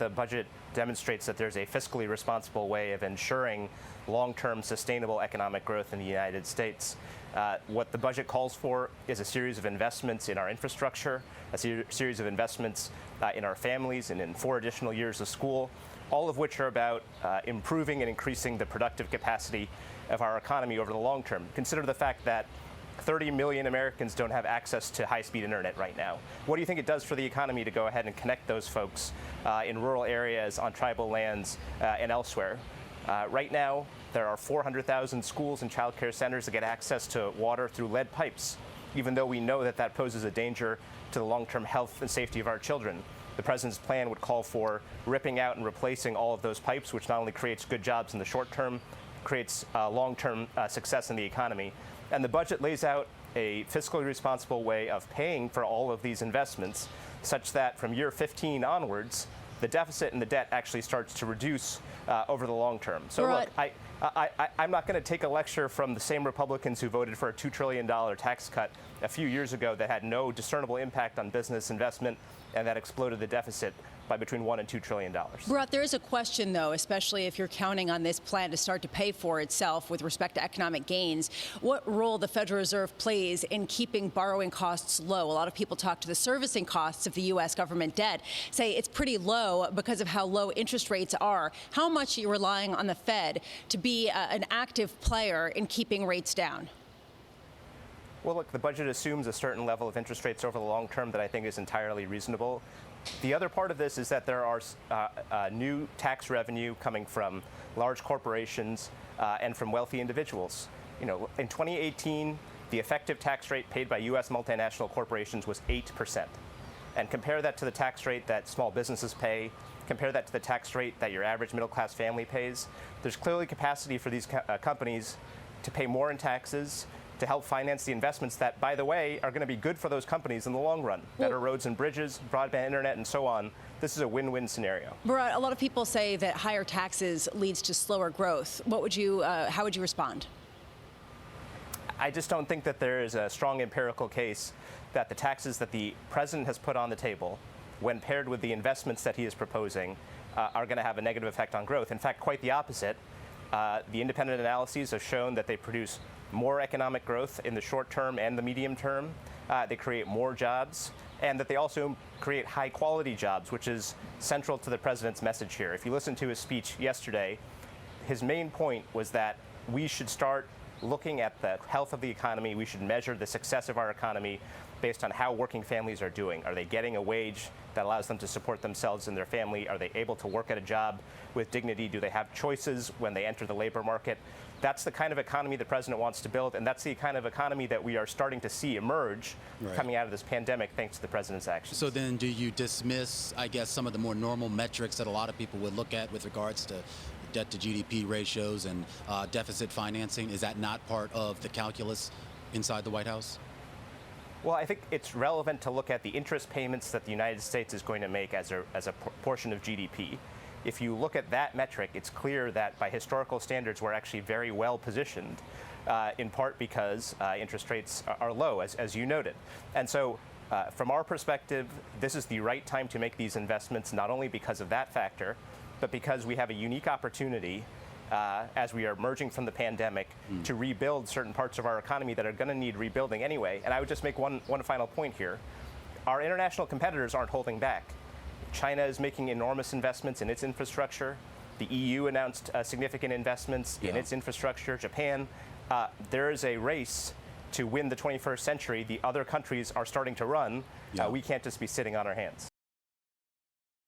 the budget demonstrates that there's a fiscally responsible way of ensuring long-term sustainable economic growth in the United States. What the budget calls for is a series of investments in our infrastructure, a series of investments in our families and in 4 additional years of school, all of which are about improving and increasing the productive capacity of our economy over the long term. Consider the fact that 30 million Americans don't have access to high-speed internet right now. What do you think it does for the economy to go ahead and connect those folks in rural areas, on tribal lands, and elsewhere? Right now, there are 400,000 schools and child care centers that get access to water through lead pipes, even though we know that that poses a danger to the long-term health and safety of our children. The president's plan would call for ripping out and replacing all of those pipes, which not only creates good jobs in the short term, creates long-term success in the economy. And the budget lays out a fiscally responsible way of paying for all of these investments, such that from year 15 onwards, the deficit and the debt actually starts to reduce over the long term. So look, I'm not going to take a lecture from the same Republicans who voted for a $2 trillion tax cut a few years ago that had no discernible impact on business investment and that exploded the deficit by between $1 and $2 trillion. Bharat, there is a question, though, especially if you're counting on this plan to start to pay for itself with respect to economic gains. What role the Federal Reserve plays in keeping borrowing costs low? A lot of people talk to the servicing costs of the U.S. government debt, say it's pretty low because of how low interest rates are. How much are you relying on the Fed to be an active player in keeping rates down? Well, look, the budget assumes a certain level of interest rates over the long term that I think is entirely reasonable. The other part of this is that there are new tax revenue coming from large corporations and from wealthy individuals. You know, in 2018, the effective tax rate paid by U.S. multinational corporations was 8%. And compare that to the tax rate that small businesses pay. Compare that to the tax rate that your average middle-class family pays. There's clearly capacity for these companies to pay more in taxes, to help finance the investments that, by the way, are going to be good for those companies in the long run. Better roads and bridges, broadband internet, and so on. This is a win-win scenario. Bharat, a lot of people say that higher taxes leads to slower growth. What would you, how would you respond? I just don't think that there is a strong empirical case that the taxes that the president has put on the table, when paired with the investments that he is proposing, are going to have a negative effect on growth. In fact, quite the opposite. The independent analyses have shown that they produce more economic growth in the short term and the medium term. They create more jobs, and that they also create high-quality jobs, which is central to the president's message here. If you listen to his speech yesterday, his main point was that we should start looking at the health of the economy. We should measure the success of our economy based on how working families are doing. Are they getting a wage that allows them to support themselves and their family? Are they able to work at a job with dignity? Do they have choices when they enter the labor market? That's the kind of economy the president wants to build, and that's the kind of economy that we are starting to see emerge coming out of this pandemic thanks to the president's actions. So then do you dismiss, I guess, some of the more normal metrics that a lot of people would look at with regards to debt to GDP ratios and deficit financing? Is that not part of the calculus inside the White House? Well, I think it's relevant to look at the interest payments that the United States is going to make as a portion of GDP. If you look at that metric, it's clear that by historical standards, we're actually very well positioned, in part because interest rates are low, as you noted. And so from our perspective, this is the right time to make these investments, not only because of that factor, but because we have a unique opportunity as we are emerging from the pandemic to rebuild certain parts of our economy that are going to need rebuilding anyway. And I would just make one final point here. Our international competitors aren't holding back. China is making enormous investments in its infrastructure. The EU announced significant investments in its infrastructure. Japan. There is a race to win the 21st century. The other countries are starting to run. We can't just be sitting on our hands.